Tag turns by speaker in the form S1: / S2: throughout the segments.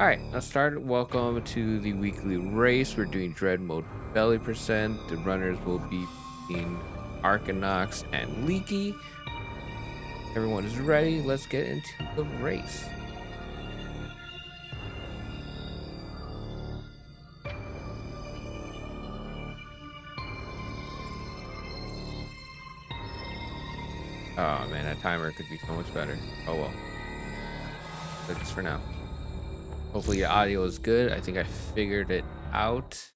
S1: All right, let's start. Welcome to the weekly race. We're doing Dread Mode Belly Percent. The runners will be between Arcanox and Leaky. Everyone is ready. Let's get into the race. Oh man, that timer could be so much better. Oh well. But just for now. Hopefully your audio is good. I think I figured it out.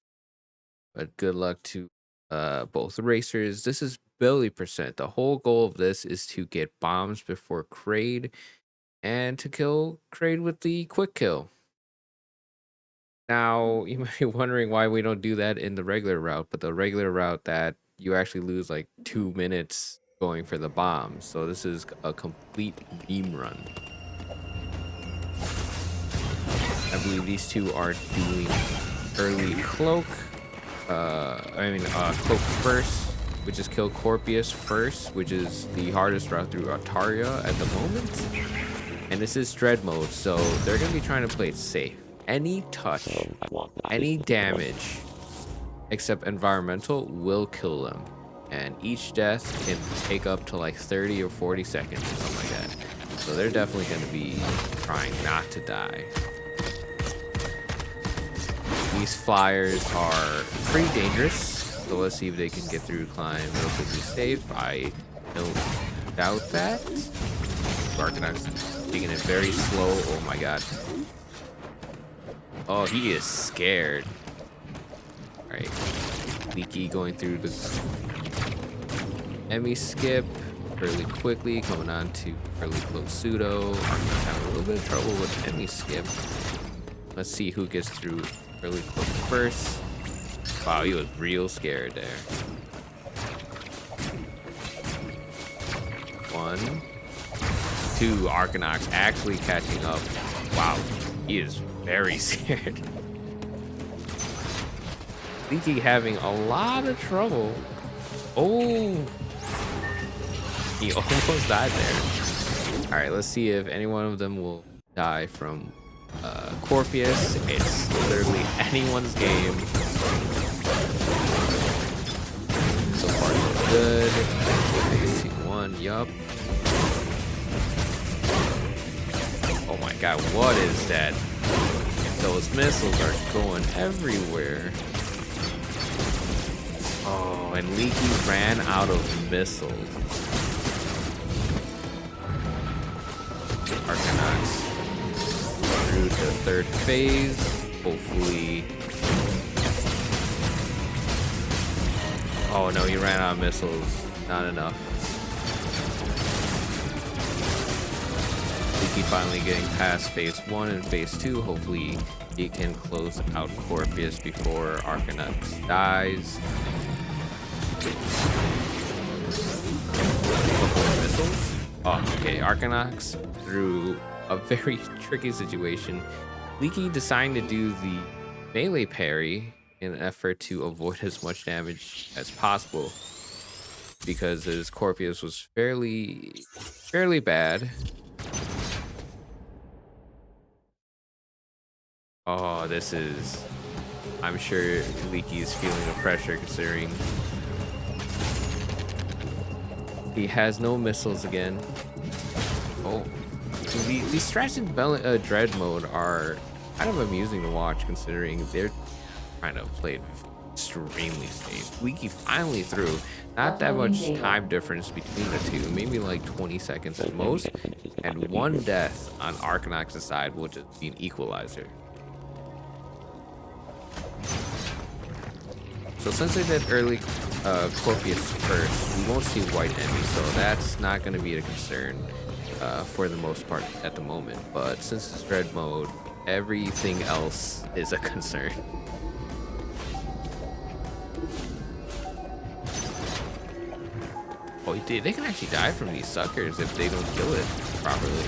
S1: But good luck to both racers. This is Belly Percent. The whole goal of this is to get bombs before Kraid and to kill Kraid with the quick kill. Now, you might be wondering why we don't do that in the regular route, but the regular route that you actually lose like 2 minutes going for the bomb. So this is a complete beam run. I believe these two are doing early cloak. Cloak first, which is kill Corpius first, which is the hardest route through Altaria at the moment. And this is Dread mode, so they're going to be trying to play it safe. Any touch, any damage, except environmental, will kill them. And each death can take up to like 30 or 40 seconds or something like that. So they're definitely going to be trying not to die. These flyers are pretty dangerous, so let's see if they can get through climb relatively safe. I don't doubt that. Arcanox taking it very slow. Oh my god. Oh, he is scared. Alright. Leaky going through the Emmy skip fairly quickly, coming on to early close pseudo. Arcanox having a little bit of trouble with Emmy skip. Let's see who gets through early close first. Wow, he was real scared there. 1, 2, Arcanox actually catching up. Wow, he is very scared. Leaky having a lot of trouble. Oh, he almost died there. All right, let's see if any one of them will die from Corpius. It's literally anyone's game. So far so good. Phase 1, yup. Oh my god, what is that? Those missiles are going everywhere. Oh, and Leaky ran out of missiles. Arcanox through to third phase. Hopefully. Oh no, he ran out of missiles. Not enough. Leaky finally getting past phase 1 and phase 2. Hopefully he can close out Corpius before Arcanox dies. Couple of missiles. Oh, okay. Arcanox through a very tricky situation. Leaky deciding to do the melee parry in an effort to avoid as much damage as possible because his Corpius was fairly bad. Oh, this is... I'm sure Leaky is feeling the pressure considering he has no missiles again. Oh. These strats in Dread mode are kind of amusing to watch considering they're trying to play it extremely safe. Leaky finally through. Not that much time difference between the two, maybe like 20 seconds at most. And one death on Arcanox's side will just be an equalizer. So since they did early Corpius first, we won't see white enemies, so that's not going to be a concern for the most part at the moment. But since it's Dread mode, everything else is a concern. Oh, they can actually die from these suckers if they don't kill it properly.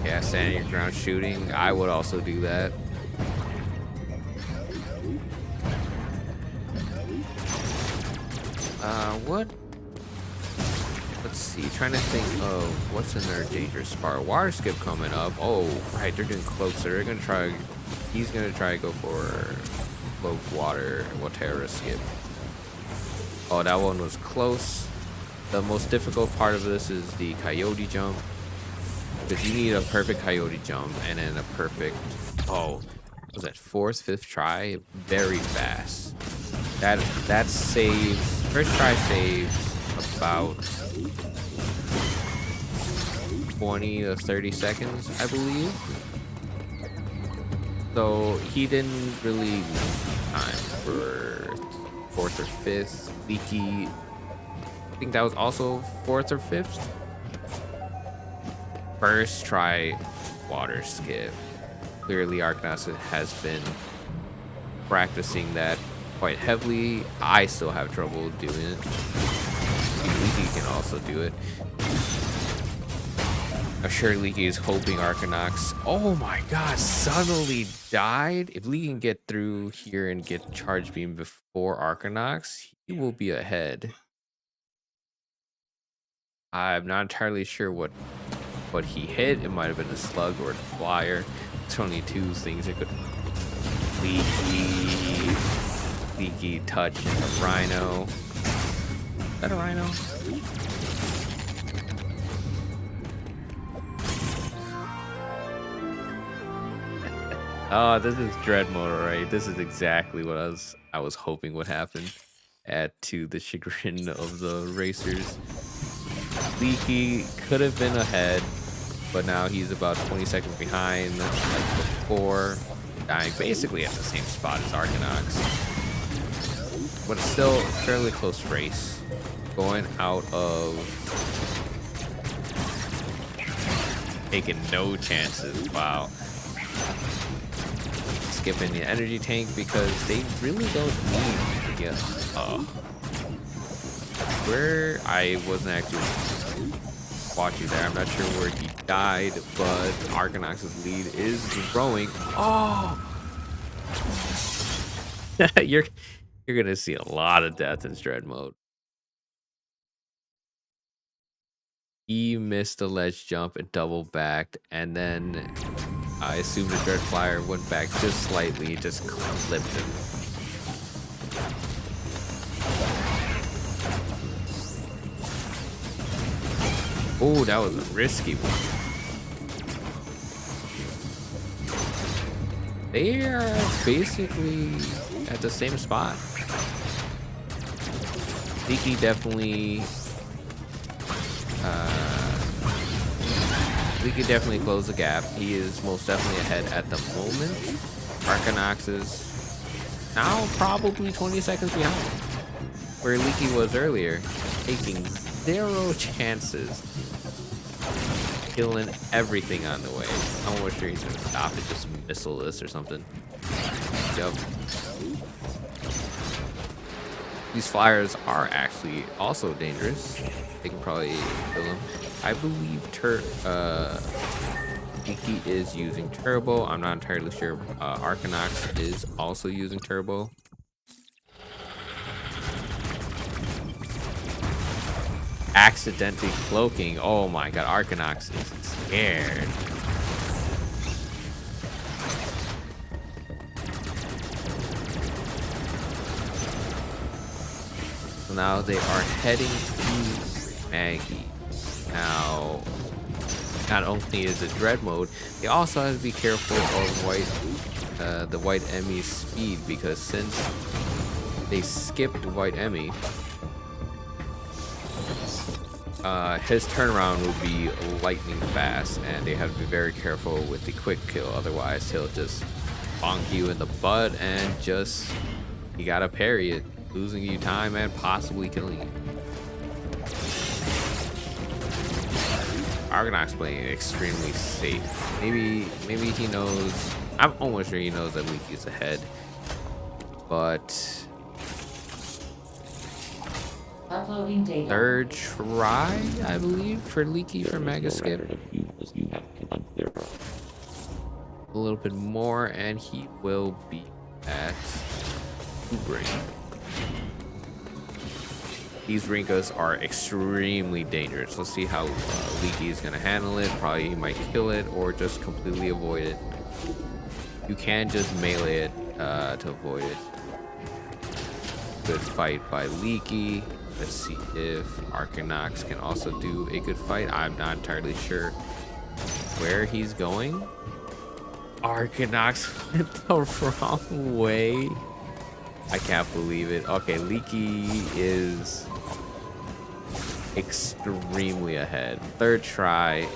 S1: Yeah, standing your ground shooting. I would also do that. What? Let's see. Trying to think of what's in their dangerous spot. Water skip coming up. Oh, right. They're doing cloaks. So they're gonna try. He's gonna try to go for cloak water. Water skip. Oh, that one was close. The most difficult part of this is the coyote jump, because you need a perfect coyote jump and then a perfect. Oh, was that fourth, fifth try? Very fast. That saves. First try saves about 20 to 30 seconds, I believe. So he didn't really lose time for fourth or fifth. Leaky, I think that was also fourth or fifth. First try water skip. Clearly Arcanauts has been practicing that quite heavily. I still have trouble doing it. Leaky can also do it. I'm sure Leaky is hoping Arcanauts. Oh my god, suddenly died. If Leaky can get through here and get charge beam before Arcanauts, he will be ahead. I'm not entirely sure what he hit. It might have been a slug or a flyer. It's only two things it could. Leaky touch and a rhino. Is that a rhino? Oh, this is Dread mode, right? This is exactly what I was hoping would happen. Add to the chagrin of the racers. Leaky could have been ahead, but now he's about 20 seconds behind, like before, dying basically at the same spot as Arcanauts. But it's still a fairly close race. Going out of taking no chances. Wow. Skipping the energy tank because they really don't need to get where I wasn't actually watching there. I'm not sure where he died, but Arcanauts' lead is growing. Oh, you're gonna see a lot of death in Dread mode. He missed the ledge jump and double backed, and then I assume the Dread Flyer went back just slightly, just clipped him. Oh, that was a risky one. They are basically at the same spot. Leaky definitely close the gap. He is most definitely ahead at the moment. Arcanauts is now probably 20 seconds behind where Leaky was earlier, taking 0 chances, killing everything on the way. I'm almost sure he's gonna stop and just missile this or something. Yep. These flyers are actually also dangerous. They can probably kill him. I believe Leaky is using turbo. I'm not entirely sure. Arcanauts is also using turbo. Accidentally cloaking. Oh my god, Arcanauts is scared. So now they are heading to Maggie. Now, not only is it Dread mode, they also have to be careful of the White Emmy's speed, because since they skipped White Emmy, his turnaround will be lightning fast, and they have to be very careful with the quick kill. Otherwise, he'll just bonk you in the butt and just, you gotta parry it, losing you time and possibly killing you. Arcanauts playing extremely safe. Maybe he knows. I'm almost sure he knows that Leaky's ahead, but
S2: uploading data.
S1: Third try, I believe, for Leaky for Mega Skip. A little bit more, and he will be at Ubering. These Rinkas are extremely dangerous. Let's see how Leaky is going to handle it. Probably he might kill it or just completely avoid it. You can just melee it to avoid it. Good fight by Leaky. Let's see if Arcanox can also do a good fight. I'm not entirely sure where he's going. Arcanox went the wrong way. I can't believe it. Okay, Leaky is extremely ahead. Third try.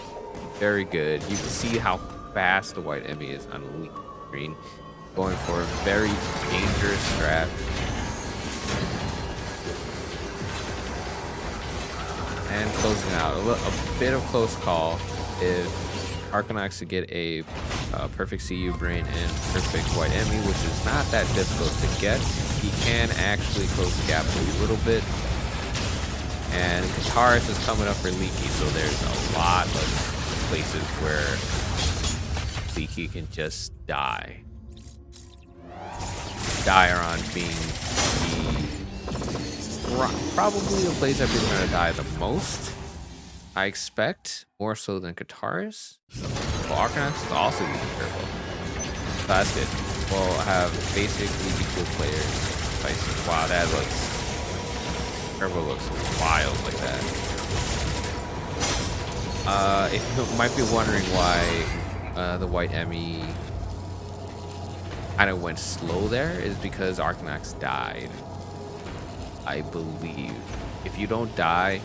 S1: Very good. You can see how fast the white Emmy is on the Leaky screen. Going for a very dangerous strat. And closing out. A bit of close call. If Arcanox to get a perfect CU brain and perfect white Emmy, which is not that difficult to get, he can actually close the gap a little bit. And Kataris is coming up for Leaky, so there's a lot of places where Leaky can just die. On being probably the place that people are gonna die the most. I expect more so than Kataris. Well, Arcanox is also using Turbo. So that's good. We'll have basic Leaky Cool players fighting. Wow, that looks. Turbo looks wild like that. If you might be wondering why the white Emmy kind of went slow there, is because Arcanox died. I believe. If you don't die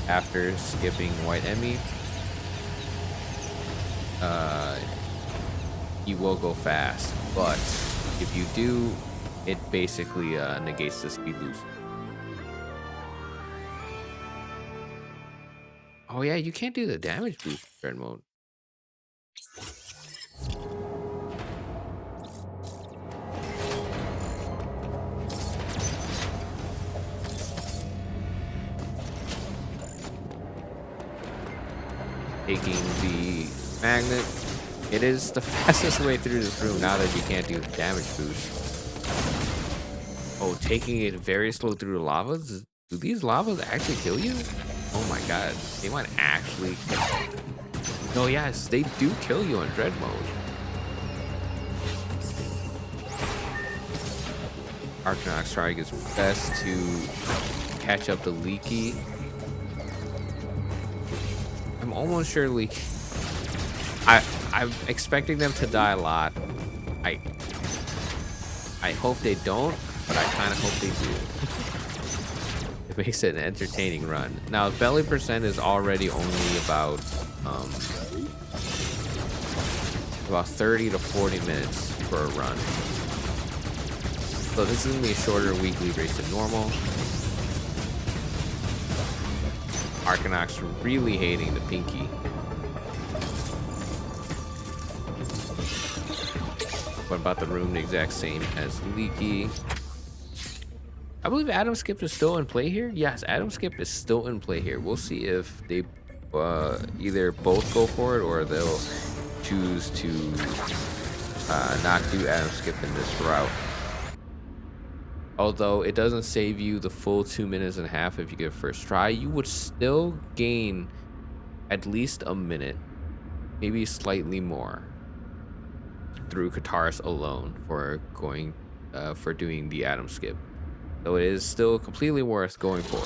S1: after skipping white Emmy, you will go fast. But if you do, it basically negates the speed boost. Oh yeah, you can't do the damage boost in Dread mode. Taking the magnet. It is the fastest way through this room now that you can't do the damage boost. Oh, taking it very slow through the lavas? Do these lavas actually kill you? Oh my god, they might actually kill you. No, yes, they do kill you in Dread mode. Arcanox trying his best to catch up to Leaky. I'm almost sure Leaky. I'm expecting them to die a lot. I hope they don't, but I kind of hope they do. It makes it an entertaining run. Now, belly percent is already only about 30 to 40 minutes for a run. So this is gonna be a shorter weekly race than normal. Arcanox really hating the pinky. What about the room? The exact same as Leaky. I believe Adam Skip is still in play here. Yes, Adam Skip is still in play here. We'll see if they either both go for it or they'll choose to not do Adam Skip in this route. Although it doesn't save you the full 2.5 minutes if you get first try, you would still gain at least a minute, maybe slightly more, through Kataris alone for doing the Adam Skip. So it is still completely worth going for.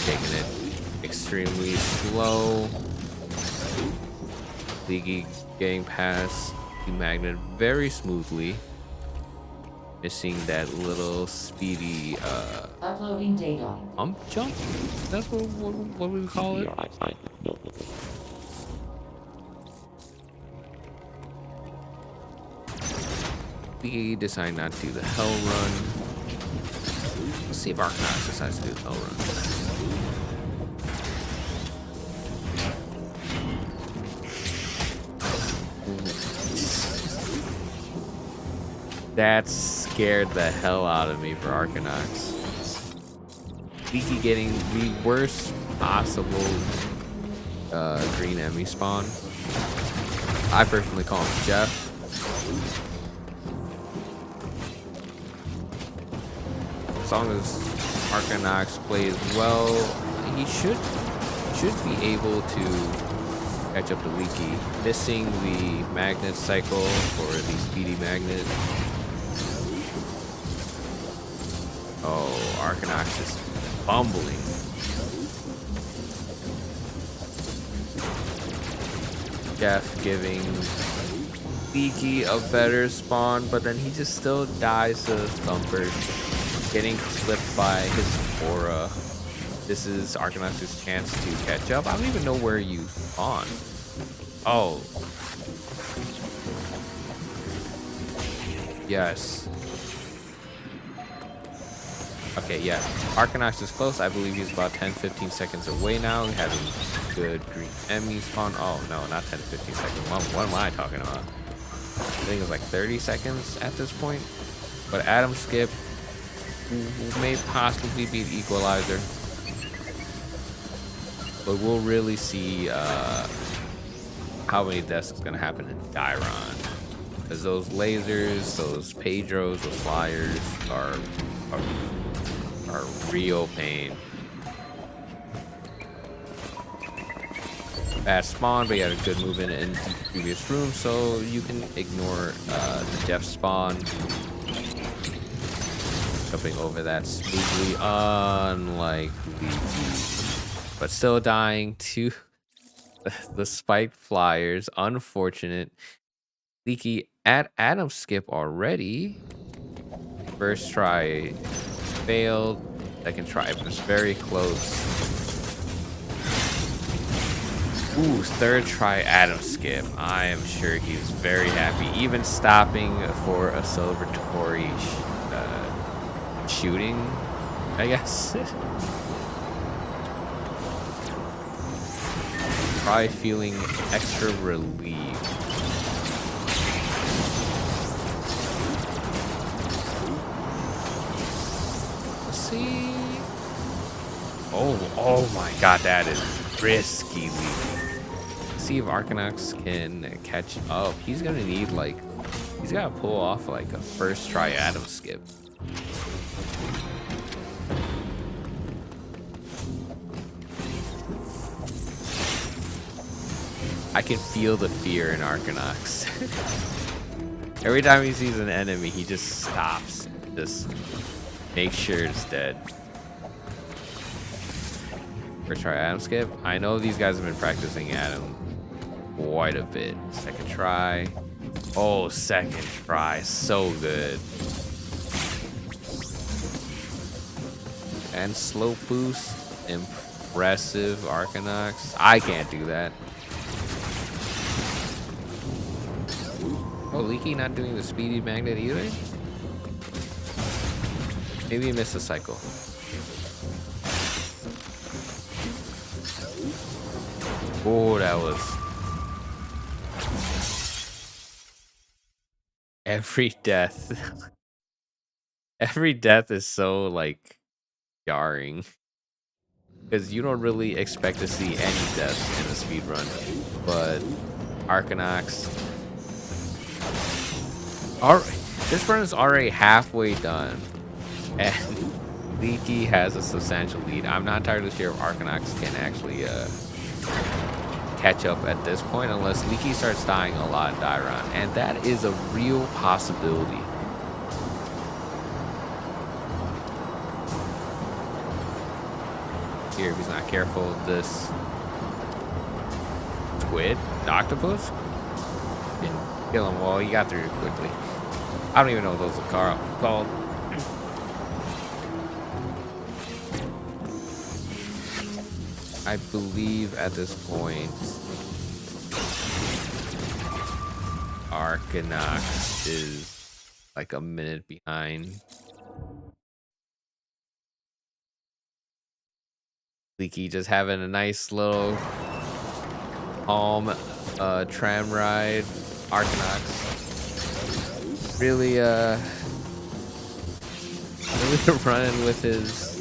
S1: Taking it extremely slow. Leaky getting past the magnet very smoothly. Missing that little speedy
S2: Uploading data.
S1: jump? That's what we call it. We decide not to do the hell run. Let's see if Arcanox decides to do the hell run. That scared the hell out of me for Arcanox. Leaky getting the worst possible green enemy spawn. I personally call him Jeff. As long as Arcanox plays well, he should be able to catch up to Leaky. Missing the magnet cycle for the speedy magnet. Oh, Arcanox is fumbling. Jeff giving Leaky a better spawn, but then he just still dies to Thumper, getting clipped by his aura. This is Arcanox's chance to catch up. I don't even know where you spawn. Oh. Yes. Okay, yeah. Arcanox is close. I believe he's about 10-15 seconds away now. Having good green enemy spawn. Oh, no, not 10-15 seconds. What am I talking about? I think it's like 30 seconds at this point. But Adam Skip may possibly be the equalizer. But we'll really see how many deaths is going to happen in Dairon. Because those lasers, those Pedros, those flyers are real pain. Bad spawn, but you had a good movement in the previous room, so you can ignore the Jeff spawn. Jumping over that smoothly, unlike Leaky. But still dying to the spiked flyers. Unfortunate. Leaky at Adam Skip already. First try failed. Second try was very close. Ooh, third try Adam Skip. I am sure he's very happy. Even stopping for a celebratory shooting, I guess. Probably feeling extra relieved. Let's see. Oh my god, that is risky. See if Arcanox can catch up. He's gonna need he's gotta pull off like a first try Adam Skip. I can feel the fear in Arcanox. Every time he sees an enemy, he just stops. Just make sure it's dead. First try Adam Skip. I know these guys have been practicing Adam quite a bit. Second try. Oh, second try. So good. And slow boost. Impressive, Arcanox. I can't do that. Oh, Leaky not doing the speedy magnet either? Maybe he missed a cycle. Oh, that was... Every death. Every death is so, like, jarring. Because you don't really expect to see any deaths in a speed run. But Arcanox... Alright, this run is already halfway done. And Leaky has a substantial lead. I'm not entirely sure if Arcanox can actually catch up at this point unless Leaky starts dying a lot in Dairon. And that is a real possibility. Here, if he's not careful, this squid, octopus, can kill him. Well, he got through it quickly. I don't even know what those are called. I believe at this point, Arcanox is like a minute behind. Leaky just having a nice little calm tram ride. Arcanox really running with his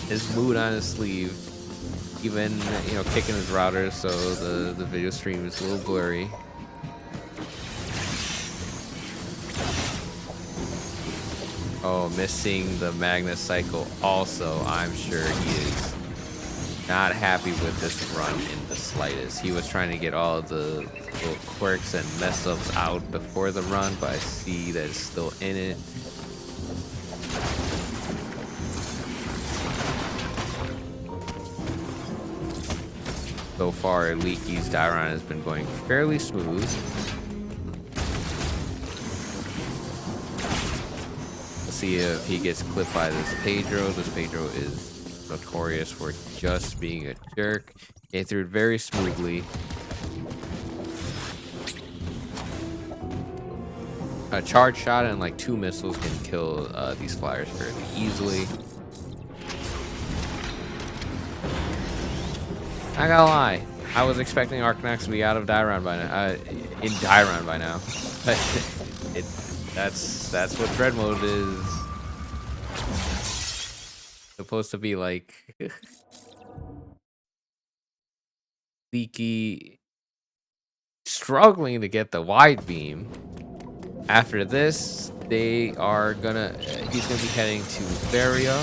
S1: his mood on his sleeve. Even, you know, kicking his router so the video stream is a little blurry. Oh, missing the Magnet Cycle also. I'm sure he is not happy with this run in the slightest. He was trying to get all of the little quirks and mess ups out before the run, but I see that it's still in it. So far, Leaky's die run has been going fairly smooth. Let's see if he gets clipped by this Pedro. This Pedro is notorious for just being a jerk. He threw it very smoothly. A charge shot and like 2 missiles can kill these flyers fairly easily. I gotta lie, I was expecting Arcanax to be out of die round by now, in die round by now. But that's what Dread Mode is supposed to be like. Leaky struggling to get the wide beam. After this, they are gonna. He's gonna be heading to Varia.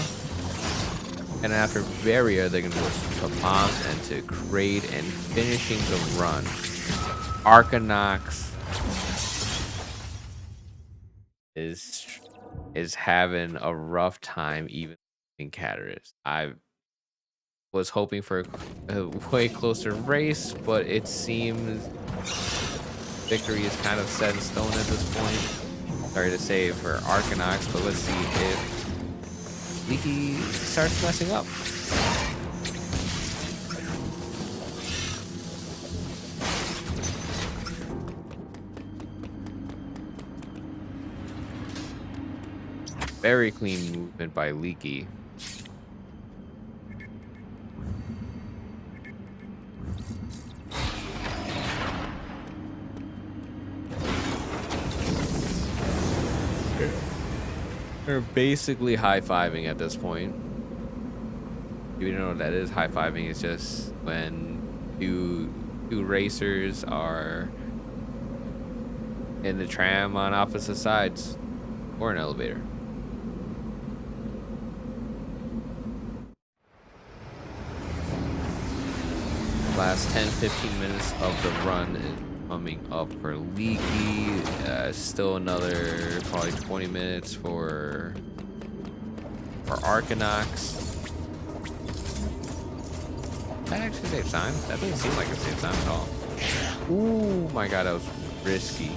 S1: And after Varia, they're going to go to bombs and to Kraid and finishing the run. Arcanox is having a rough time even in Catarus. I was hoping for a way closer race, but it seems victory is kind of set in stone at this point. Sorry to say for Arcanox, but let's see if Leaky starts messing up. Very clean movement by Leaky. They're basically high-fiving at this point. You know what that is? High-fiving is just when two racers are in the tram on opposite sides or an elevator. Last 10-15 minutes of the run is coming up for Leaky. Still another probably 20 minutes for Arcanox. That actually saves time? That doesn't seem like it saves time at all. Ooh my god, that was risky.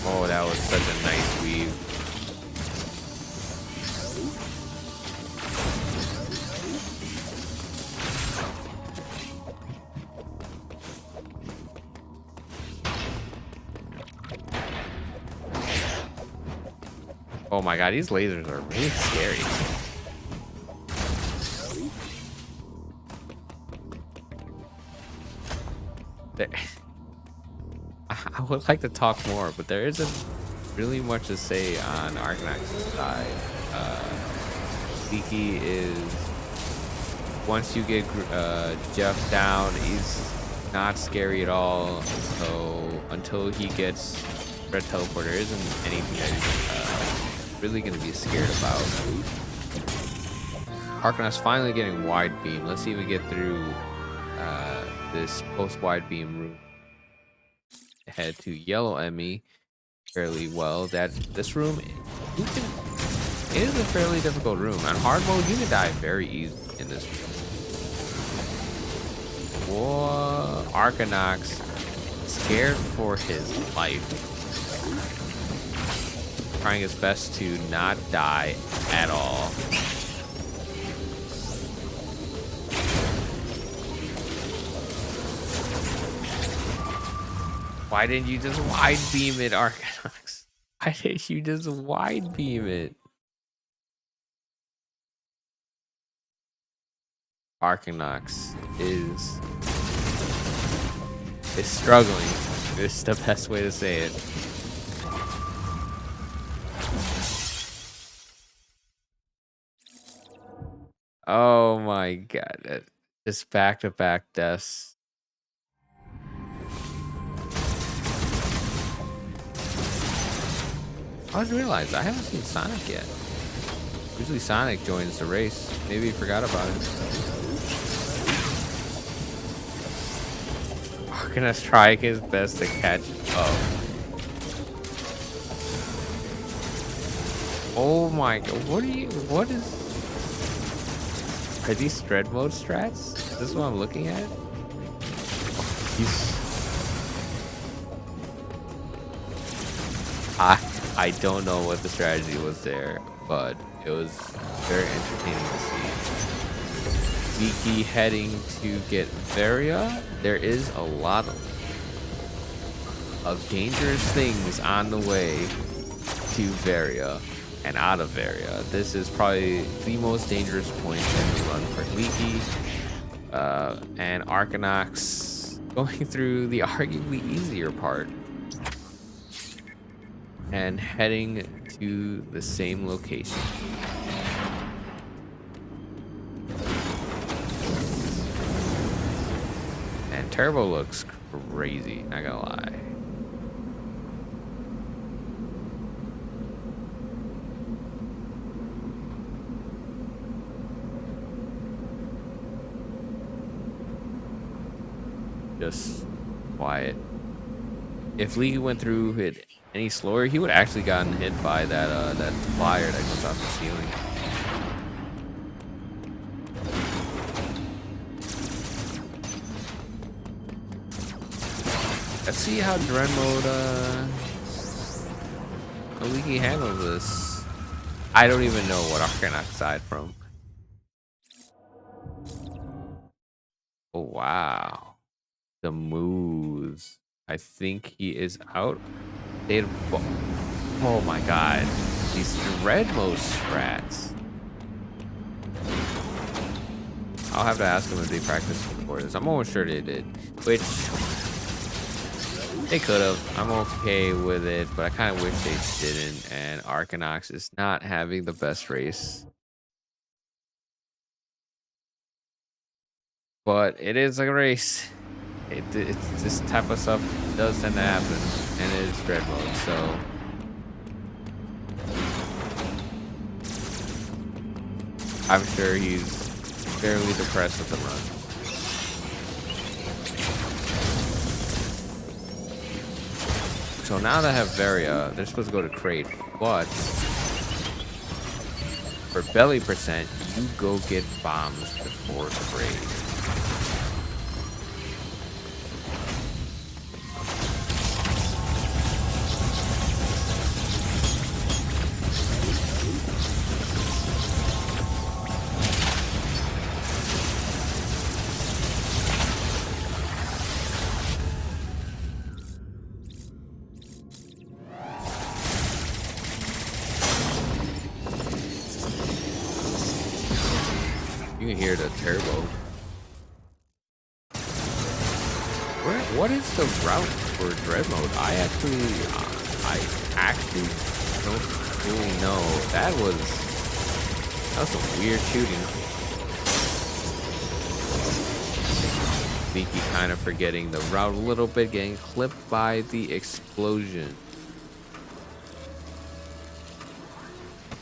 S1: Oh, that was such a nice weave. Oh my god, these lasers are really scary. I would like to talk more, but there isn't really much to say on Arcanax's side. Leaky is, once you get Jeff down, he's not scary at all. So until he gets Red Teleporter, there isn't anything that he's really going to be scared about. Arcanax finally getting wide beam. Let's see if we get through this post wide beam room. Head to Yellow Emmy fairly well. This room is a fairly difficult room. On hard mode, you can die very easy in this room. Whoa, Arcanox scared for his life. Trying his best to not die at all. Why didn't you just wide beam it, Arcanox? Why didn't you just wide beam it? Arcanox is struggling. It's the best way to say it. Oh my god. Just back-to-back deaths. I just realized I haven't seen Sonic yet. Usually Sonic joins the race. Maybe he forgot about it. Arcanus trying his best to catch up. Oh my god, what are these Dread mode strats? Is this what I'm looking at? I don't know what the strategy was there, but it was very entertaining to see. Leaky heading to get Varia. There is a lot of dangerous things on the way to Varia and out of Varia. This is probably the most dangerous point in the run for Leaky. And Arcanox going through the arguably easier part and heading to the same location. And Turbo looks crazy, not gonna lie. Just quiet. If Lee went through it any slower, he would actually gotten hit by that fire that comes off the ceiling. Let's see how Dread mode Leaky handles this. I don't even know what Arcanox aside from. Oh wow. The moves. I think he is out. Oh my god. These Dread mode strats. I'll have to ask them if they practiced before this. I'm almost sure they did. Which they could have. I'm okay with it, but I kind of wish they didn't. And Arcanox is not having the best race. But it is a race. It's this type of stuff does tend to happen, and it is Dread mode, so I'm sure he's fairly depressed with the run. So now that I have Varia, they're supposed to go to Crate, but for belly percent, you go get bombs before Crate. You can hear the turbo. What is the route for Dread mode? I actually don't really know. That was some weird shooting. Leaky kind of forgetting the route a little bit, getting clipped by the explosion.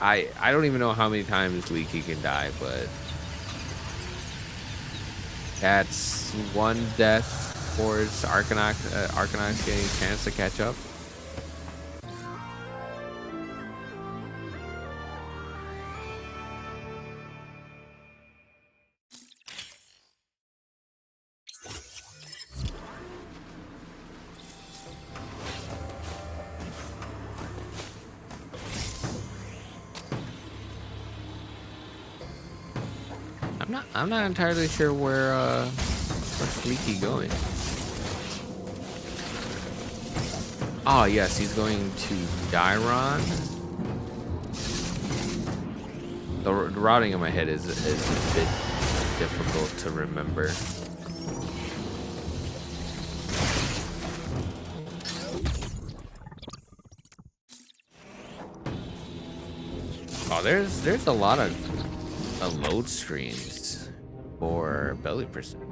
S1: I don't even know how many times Leaky can die, but that's one death towards Arcanox getting a chance to catch up. I'm not entirely sure where's Leaky going. Oh yes, he's going to Dairon. The routing in my head is a bit difficult to remember. there's a lot of load screens for belly percent.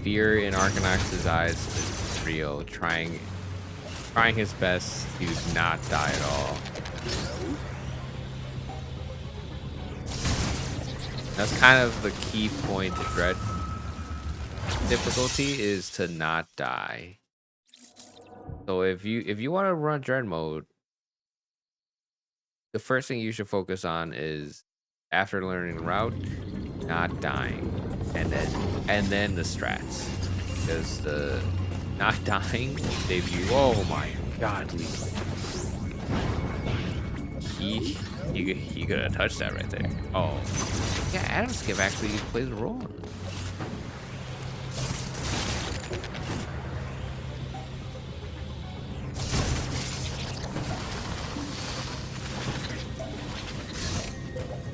S1: Fear in Arcanax's eyes is real, trying his best to not die at all. That's kind of the key point to Dread difficulty, is to not die. So if you want to run Dread mode, the first thing you should focus on is, after learning the route, not dying, and then the strats, because the not dying saves you. Oh my god, he could have touched that right there. Oh yeah, Adam Skip actually plays a role in it.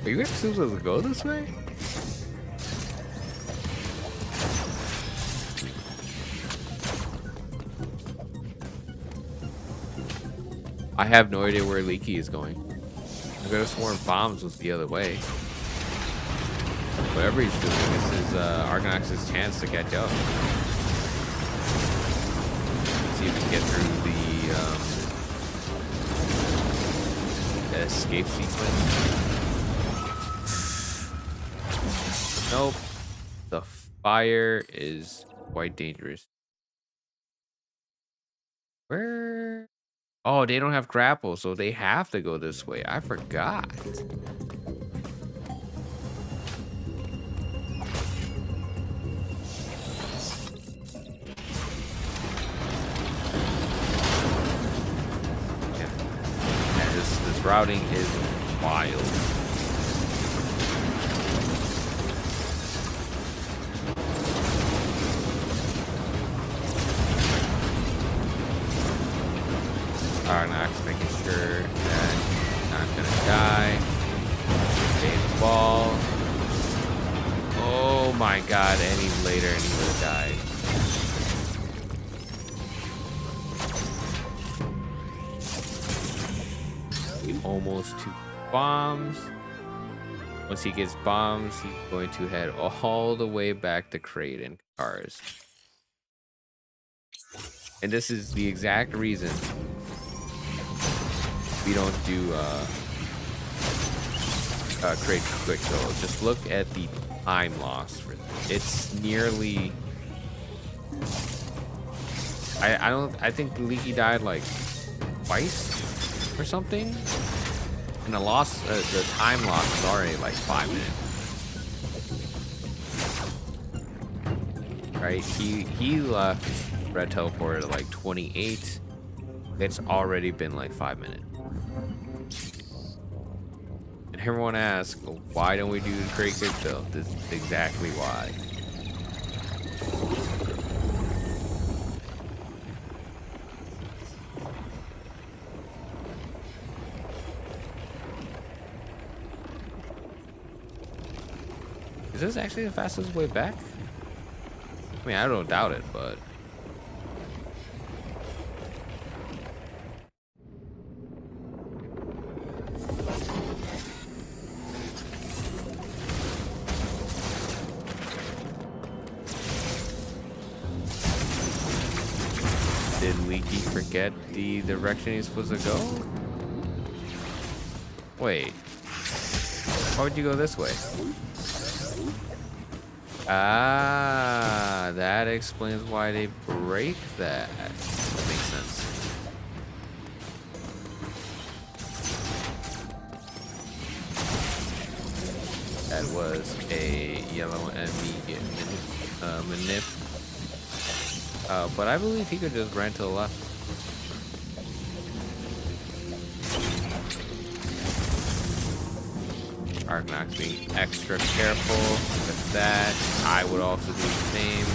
S1: Are you actually supposed to go this way? I have no idea where Leaky is going. I could have sworn bombs was the other way. Whatever he's doing, this is Argonax's chance to catch up. See if we can get through the escape sequence. Nope. The fire is quite dangerous. Where? Oh, they don't have grapple, so they have to go this way. I forgot. Yeah, this routing is wild. Argonax making sure that he's not gonna die. Save the ball. Oh my god, any later and he would have died. He almost took bombs. Once he gets bombs, he's going to head all the way back to Kraden cars. And this is the exact reason we don't do create quick kill. Just look at the time loss for this. It's nearly, I think Leaky died like twice or something, and the time loss is already like 5 minutes. Right? He left Red Teleporter at like 28. It's already been like 5 minutes. And everyone asks, well, why don't we do the Great Good build? This is exactly why. Is this actually the fastest way back? I mean, I don't doubt it, but... Did Leaky forget the direction he's supposed to go? Wait. Why would you go this way? Ah, that explains why they break that. That makes sense. That was a yellow manip. But I believe he could just run to the left. Arkanox being extra careful with that. I would also do the same.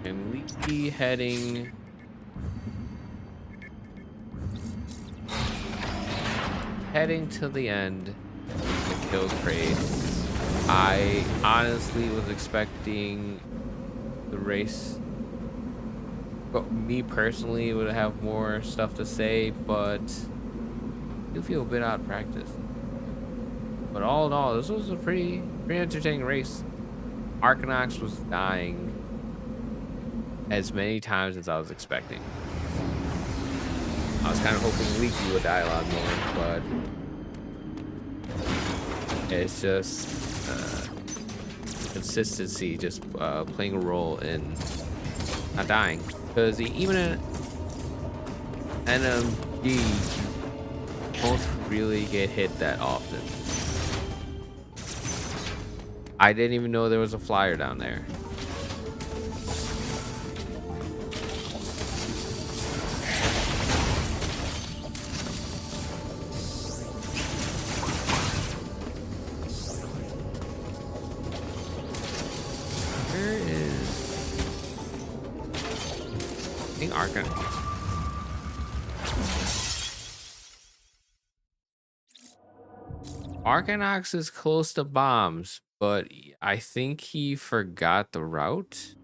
S1: And Leaky heading to the end to kill Trade. I honestly was expecting the race, but me personally would have more stuff to say, but I do feel a bit out of practice. But all in all, this was a pretty entertaining race. Arkanox was dying as many times as I was expecting. I was kind of hoping Leaky would die a lot more, but it's just consistency just playing a role in not dying. Because even an NMD won't really get hit that often. I didn't even know there was a flyer down there. Where is... I think Arkanox is close to bombs, but I think he forgot the route.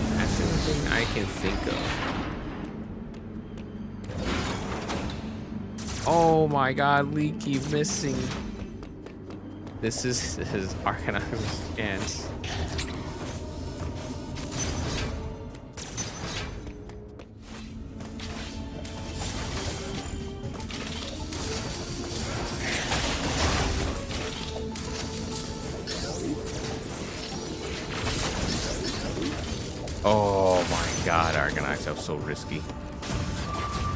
S1: That's the only thing I can think of. Oh my god, Leaky missing. This is his Arkanox's chance. Oh my god, Arkanox, that was so risky.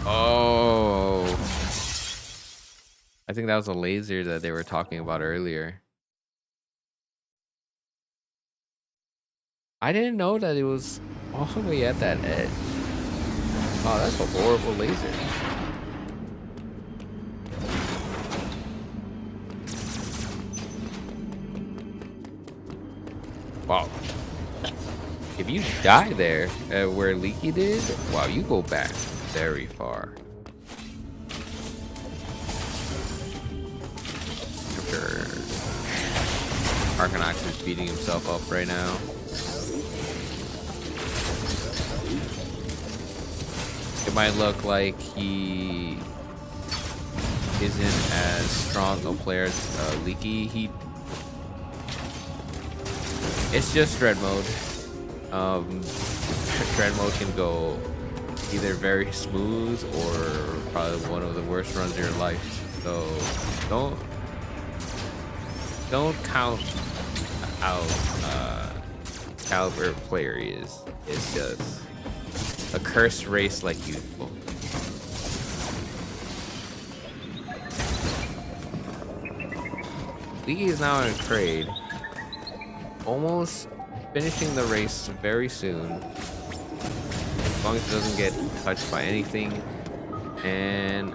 S1: Oh. I think that was a laser that they were talking about earlier. I didn't know that it was all the way at that edge. Oh, that's a horrible laser. Wow. If you die there, where Leaky did, wow, you go back very far. I'm sure Arkanox is beating himself up right now. It might look like he isn't as strong a player as Leaky. It's just Dread mode. Dread mode can go either very smooth or probably one of the worst runs of your life. So don't count out caliber player he is. It's just a cursed race like usual. Leaky is now in a trade. Almost finishing the race very soon. As long as it doesn't get touched by anything. And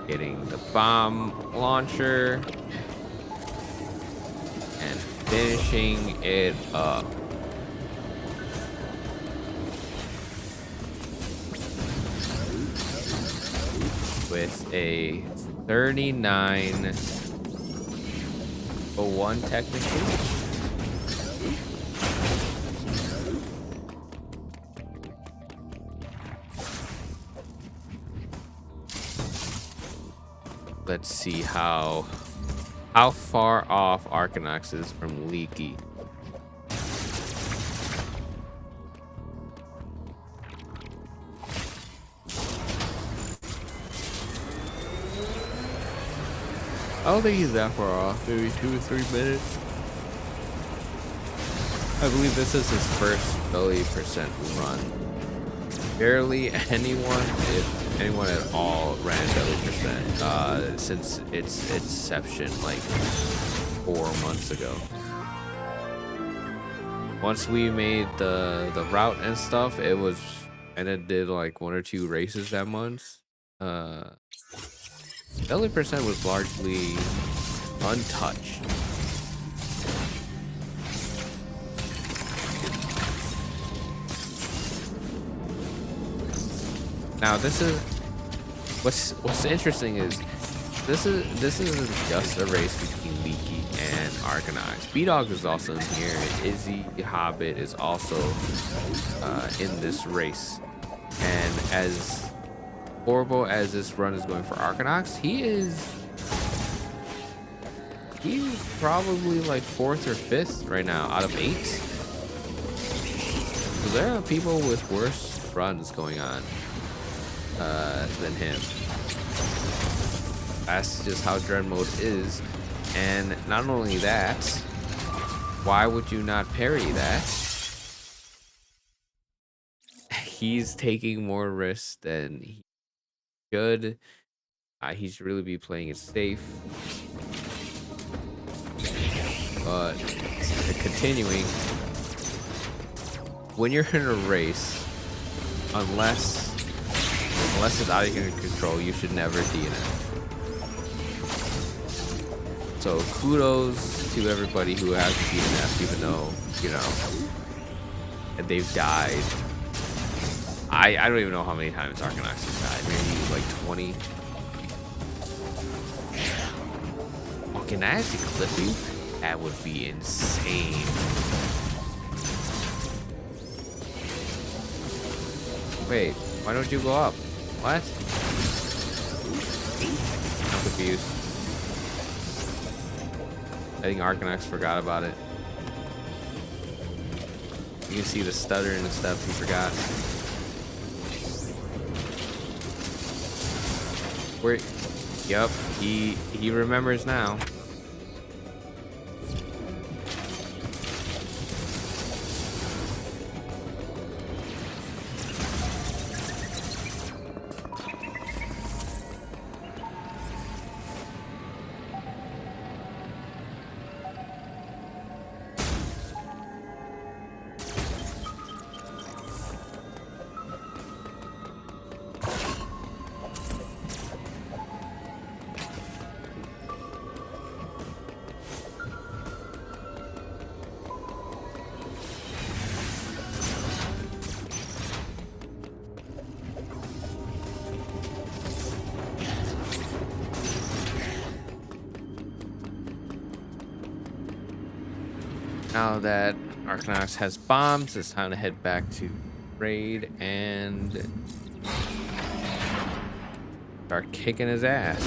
S1: getting the bomb launcher. And finishing it up. With a 39.01 technically. Let's see how far off Arkanox is from Leaky. I don't think he's that far off. Maybe 2 or 3 minutes. I believe this is his first belly percent run. Barely anyone, if anyone at all, ran belly percent since its inception, like 4 months ago. Once we made the route and stuff, it was, and it did like 1 or 2 races that month. Uh, belly percent was largely untouched. Now this is what's interesting is this isn't just a race between Leaky and Arcanine. Speedog is also in here. Izzy Hobbit is also in this race, and as horrible as this run is going for Arcanox, he's probably like 4th or 5th right now out of 8. So there are people with worse runs going on than him. That's just how Dread Mode is. And not only that, why would you not parry that? He's taking more risks than he should. He should really be playing it safe. But continuing, when you're in a race, unless it's out of your control, you should never DNF. So kudos to everybody who has DNF, even though, you know, and they've died. I don't even know how many times Arcanox has died. Maybe like 20. Oh, can I actually clip you? That would be insane. Wait, why don't you go up? What? I'm confused. I think Arcanox forgot about it. You can see the stutter and the stuff he forgot. Where? Yep, he remembers now. Now that Arcanox has bombs, it's time to head back to raid and start kicking his ass.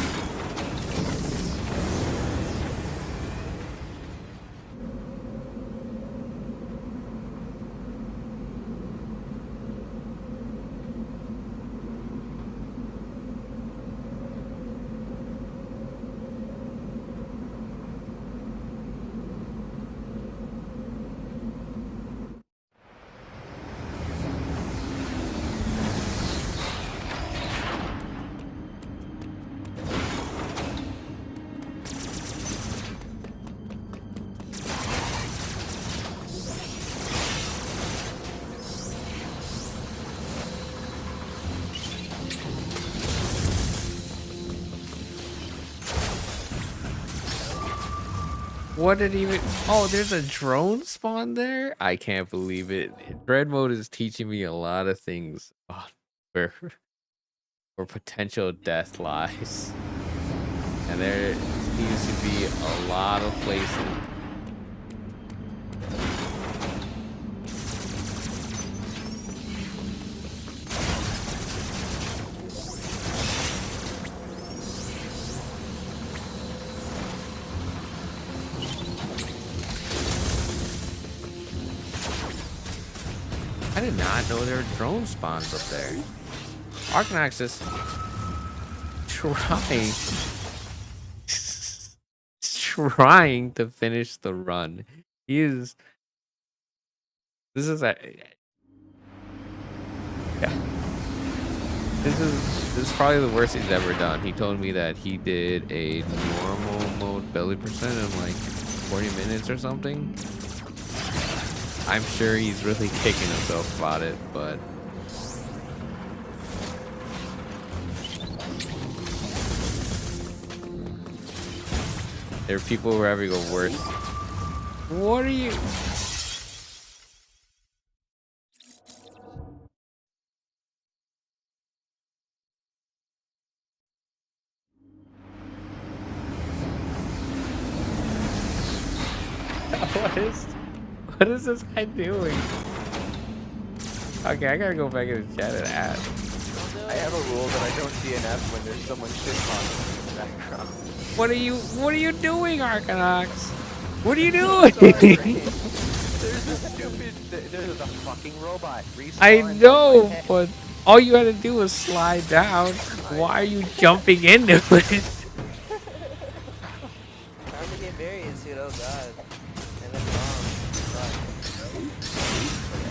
S1: What did even? Oh, there's a drone spawn there. I can't believe it. Dread Mode is teaching me a lot of things where potential death lies, and there seems to be a lot of places. I did not know there were drone spawns up there. Arcanox is trying to finish the run. He is This is a yeah. This is probably the worst he's ever done. He told me that he did a normal mode belly percent in like 40 minutes or something. I'm sure he's really kicking himself about it, but there are people who are having a worse. What are you? What is this guy doing? Okay, I gotta go back in the chat and ask.
S3: I have a rule that I don't DNF when there's someone shit talking in the background.
S1: What are you doing, Arcanox? What are you doing?
S3: There's a stupid, there's a fucking robot
S1: I
S3: respawning on my
S1: know,
S3: head.
S1: but all you had to do was slide down. Why are you jumping into it?
S4: Time to get variants, dude. Oh god. And then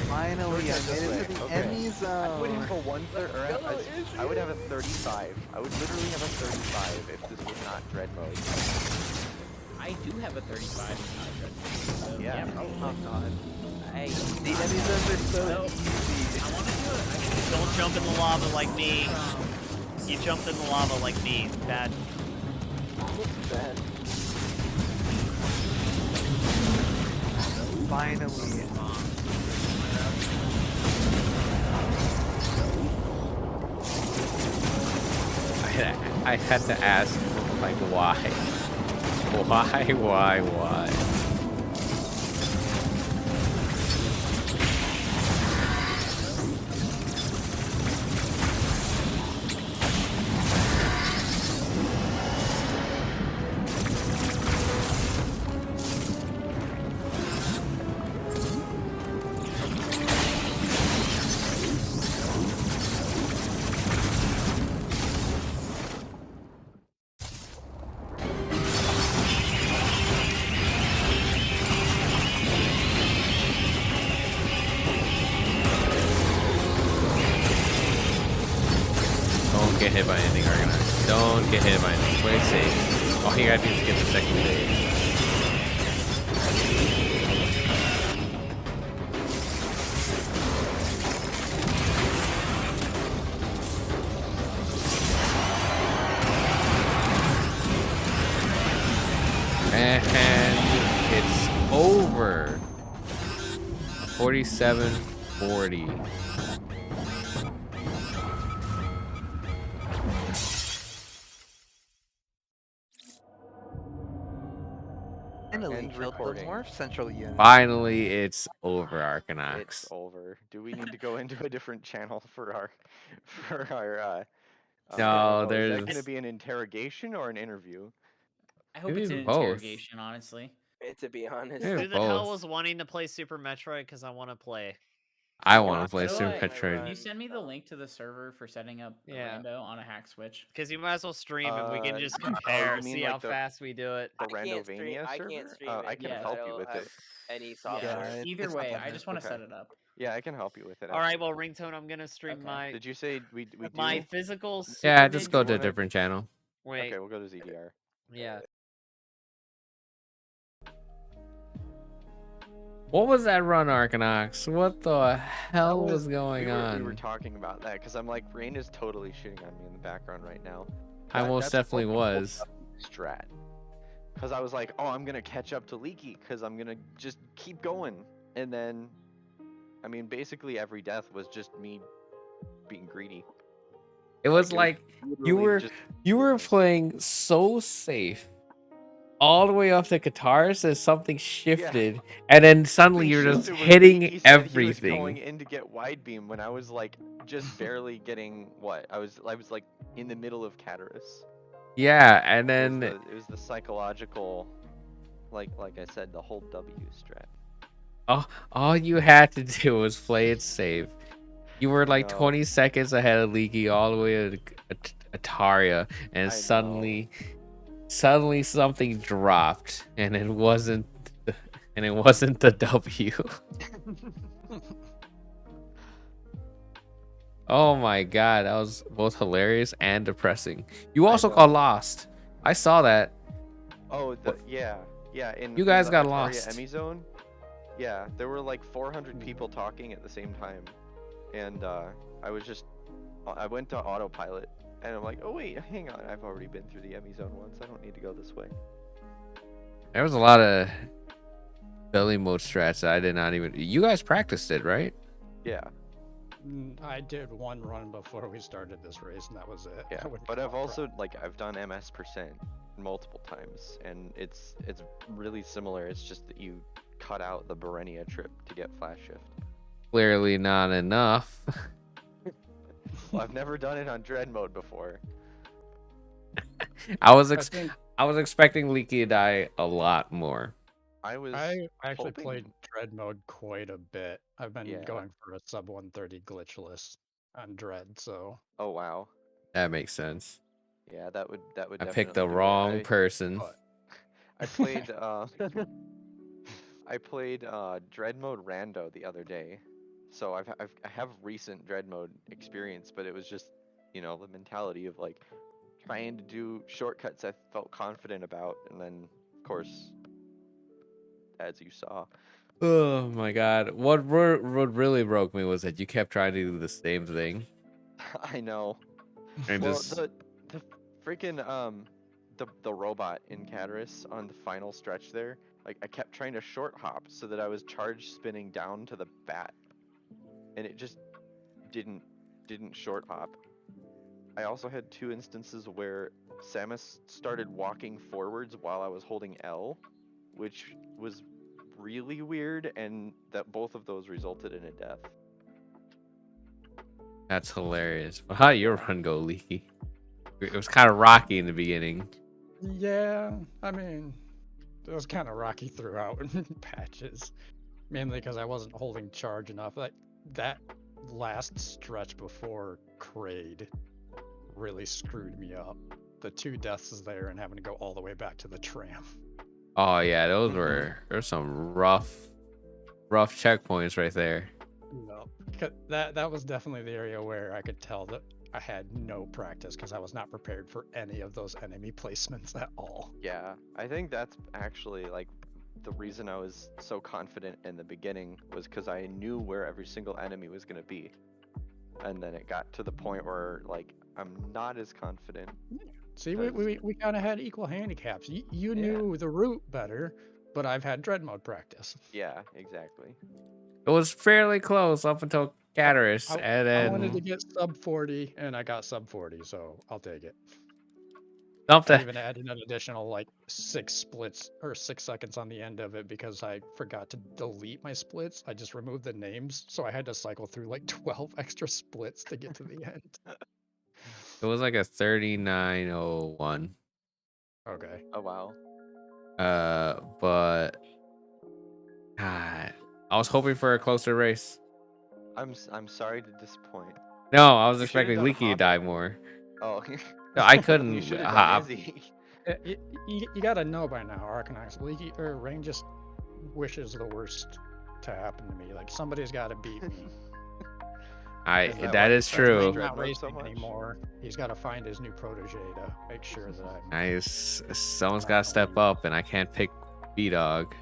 S3: Finally, I made it to the
S5: Okay.
S3: enemy zone. I would have a 1/3, or
S4: Go,
S3: I would have a 35. I would literally have a 35 if this was not dread mode.
S5: I do have a 35 and not a dread mode.
S3: Yeah.
S4: Oh god. Hey,
S3: The enemy zones are so
S5: No,
S3: easy.
S5: I want to do it. Don't jump in the lava like me. You jumped in the lava like me. Bad.
S3: Bad. Finally.
S1: I had to ask, like, why? Why? Don't get hit by anything, Argonaut. Don't get hit by anything. Play safe. All you gotta do is get the second stage. And it's over. 47-40.
S3: Finally
S6: End
S3: killed the
S6: recording.
S3: Morph Central unit.
S1: Finally, it's over, Arcanox.
S6: It's over. Do we need to go into a different channel for our
S1: No,
S6: is that
S1: there's
S6: going to be an interrogation or an interview?
S5: I hope
S1: Maybe
S5: it's an
S1: both.
S5: interrogation, honestly.
S4: to be honest.
S1: Yeah,
S5: Who the hell
S1: both.
S5: was wanting to play Super Metroid? Because I want to play.
S1: I want to play
S4: so
S1: Super
S4: I-
S1: Metroid.
S5: Can you send me the link to the server for setting up
S7: Yeah.
S5: Rando on a hack switch?
S7: Because you might as well stream and we can just
S6: oh, you
S7: compare,
S6: mean
S7: see
S6: like
S7: how
S6: the-
S7: fast we do it.
S6: The
S4: I can't stream.
S6: Randovania
S4: I
S6: server?
S4: can't stream
S6: I
S4: it
S6: can
S4: because
S6: help
S4: I
S6: you
S4: don't
S6: with
S4: have
S6: it.
S4: any
S5: Yeah.
S4: software.
S5: Either
S3: it's not
S5: way,
S3: that
S5: I
S3: bad.
S5: just want to
S6: Okay.
S5: set it up.
S6: Yeah, I can help you with it.
S7: All right, well,
S6: absolutely.
S7: ringtone, I'm gonna stream
S5: Okay.
S7: my
S6: Did you say we do?
S7: my physical. Super
S1: Yeah, just
S7: Ninja-
S1: go to a
S6: wanna-
S1: different channel.
S7: Wait,
S6: Okay, we'll go to ZDR.
S7: yeah.
S1: What was that run, Arcanox? What the hell was going
S6: we were
S1: on?
S6: talking about that because I'm like, Rain is totally shitting on me in the background right now.
S1: I most
S6: That's
S1: definitely
S6: what the
S1: was.
S6: Strat. Because I was like, oh, I'm gonna catch up to Leaky because I'm gonna just keep going, and then, I mean, basically every death was just me being greedy.
S1: It was
S6: Like,
S1: like
S6: Literally
S1: were-
S6: just-
S1: you were playing so safe, all the way up to Katars as something shifted, and then suddenly
S6: Something
S1: you're just
S6: shifted when
S1: hitting
S6: Leaky said he was going
S1: everything.
S6: in to get wide beam when I was like just barely getting what I was like in the middle of Cataris.
S1: Yeah, and then
S6: It was the psychological, like I said, the whole W strat.
S1: all you had to do was play it safe. You were like
S6: know.
S1: 20 seconds ahead of Leaky all the way to Ataria, and
S6: I
S1: suddenly something dropped, and it wasn't the W. Oh my god, that was both hilarious and depressing. You
S6: I
S1: also
S6: know.
S1: got lost. I saw that.
S6: Oh, yeah.
S1: You
S6: In
S1: guys
S6: the
S1: got
S6: Ataria
S1: lost.
S6: Emmy zone. Yeah, there were like 400 people talking at the same time, and I was just I went to autopilot, and I'm like, oh wait, hang on, I've already been through the Emmy zone once. I don't need to go this way.
S1: There was a lot of belly mode strats that I did not even. You guys practiced it, right?
S6: Yeah,
S8: I did one run before we started this race, and that was it.
S6: yeah.
S8: I wouldn't
S6: But
S8: go
S6: I've
S8: off
S6: also I've done MS% multiple times, and it's really similar. It's just that you cut out the Berenia trip to get flash shift.
S1: Clearly not enough.
S6: Well, I've never done it on dread mode before.
S1: I was
S8: I think
S1: expecting Leaky to die a lot more.
S8: I actually
S6: hoping-
S8: played Dread mode quite a bit. I've been
S6: Yeah.
S8: going for a sub 130 glitchless on Dread, so
S6: Oh wow.
S1: That makes sense.
S6: Yeah, that would
S1: I picked the
S6: definitely do it.
S1: wrong person.
S8: but
S6: I played I played Dread Mode Rando the other day, so I have recent Dread Mode experience, but it was just the mentality of like trying to do shortcuts I felt confident about, and then of course, as you saw,
S1: Oh my god. What really broke me was that you kept trying to do the same thing.
S6: I know.
S1: And
S6: Well,
S1: just
S6: the freaking the robot in Cataris on the final stretch there, like I kept trying to short hop so that I was charge spinning down to the bat, and it just didn't short hop. I also had two instances where Samus started walking forwards while I was holding L, which was really weird, and that both of those resulted in a death.
S1: that's hilarious. But how did your run go, Leaky? It was kind of rocky in the beginning.
S8: yeah, I mean, it was kind of rocky throughout patches, mainly because I wasn't holding charge enough. Like that last stretch before Kraid really screwed me up. The two deaths there and having to go all the way back to the tram.
S1: Oh yeah, there's some rough checkpoints right there.
S8: No, that was definitely the area where I could tell that I had no practice because I was not prepared for any of those enemy placements at all.
S6: Yeah, I think that's actually like the reason I was so confident in the beginning was because I knew where every single enemy was going to be. And then it got to the point where like I'm not as confident.
S8: See, we kind of had equal handicaps. You
S6: Yeah.
S8: knew the route better, but I've had dread mode practice.
S6: Yeah, exactly.
S1: It was fairly close up until Cataris, and
S8: I wanted to
S1: then
S8: get sub 40, and I got sub 40, so I'll take it.
S1: dumped
S8: I
S1: it.
S8: even added an additional like 6 splits or 6 seconds on the end of it because I forgot to delete my splits. I just removed the names, so I had to cycle through like 12 extra splits to get to the end.
S1: It was like a 39:01.
S8: Okay.
S6: Oh wow.
S1: But God, I was hoping for a closer race.
S6: I'm sorry to disappoint.
S1: No, I was
S6: You should've
S1: expecting
S6: done
S1: Leaky to
S6: hop.
S1: die more.
S6: Oh.
S1: No, I
S6: You
S1: couldn't
S6: should have
S1: hop.
S6: done Izzy.
S8: You gotta know by now, Arcanine, Leaky or Rain just wishes the worst to happen to me. Like somebody's gotta beat me.
S6: Is that
S1: That
S6: why
S1: is
S6: you started
S1: true.
S6: playing
S8: I'm
S6: Dread
S8: not
S6: mode so
S8: racing
S6: much?
S8: anymore. He's gotta find his new protege to make sure that I'm.
S1: Nice. Someone's got to step up, and I can't pick B-Dog.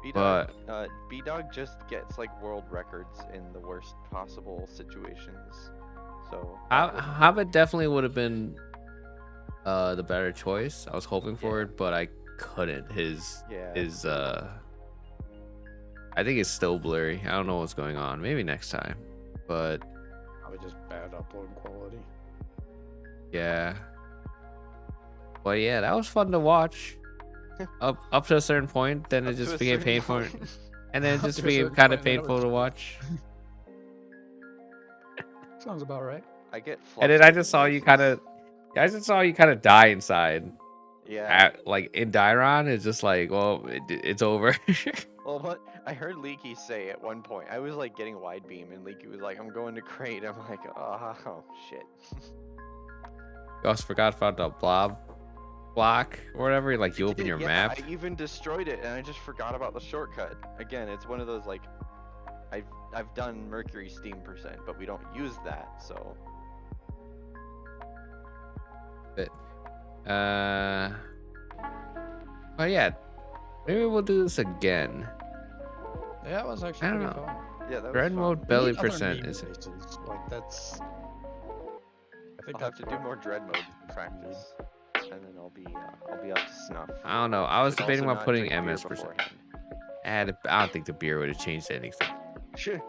S6: B-Dog, B-Dog just gets like world records in the worst possible situations. So that would-
S1: Hobbit definitely would have been the better choice. I was hoping for
S6: Yeah.
S1: it, but I couldn't.
S6: Yeah.
S1: His I think it's still blurry. I don't know what's going on. Maybe next time. But
S8: Probably just bad upload quality.
S1: yeah. But yeah, that was fun to watch. Up to a certain point, then it
S6: Up to
S1: just
S6: a
S1: became
S6: certain
S1: painful.
S6: point.
S1: And then it
S8: Up
S1: just
S8: to a
S1: became
S8: certain
S1: kind of
S8: point, then it
S1: painful
S8: was-
S1: to watch.
S8: Sounds about right.
S6: I get
S1: And then I
S6: flustered
S1: just
S6: in
S1: saw you
S6: races.
S1: kind of die inside.
S6: Yeah.
S1: Like in Dairon, it's just like, well, it's over.
S6: Well, what I heard Leaky say at one point, I was like getting wide beam, and Leaky was like, "I'm going to crate." I'm like, "Oh shit."
S1: You also forgot about the blob block or whatever. Like you open your
S6: Yeah,
S1: map.
S6: I even destroyed it, and I just forgot about the shortcut. Again, it's one of those like, I've done mercury steam percent, but we don't use that, so
S1: But yeah, maybe we'll do this again.
S8: Yeah, it was
S1: I
S8: actually
S1: don't
S8: pretty
S1: know.
S8: fun.
S6: yeah, that was
S1: Dread
S6: fun.
S1: mode
S8: We
S1: belly
S8: need other
S1: percent
S8: meme
S1: is
S8: races, like that's. I think
S6: I'll have
S8: that's
S6: to do
S8: what
S6: more dread mode
S8: we
S6: practice, and then I'll be up to snuff.
S1: I don't know. I was
S6: Should
S1: debating
S6: also
S1: about
S6: not
S1: putting
S6: drink beer
S1: MS percent.
S6: beforehand.
S1: I don't think the beer would have changed anything.
S6: Shit.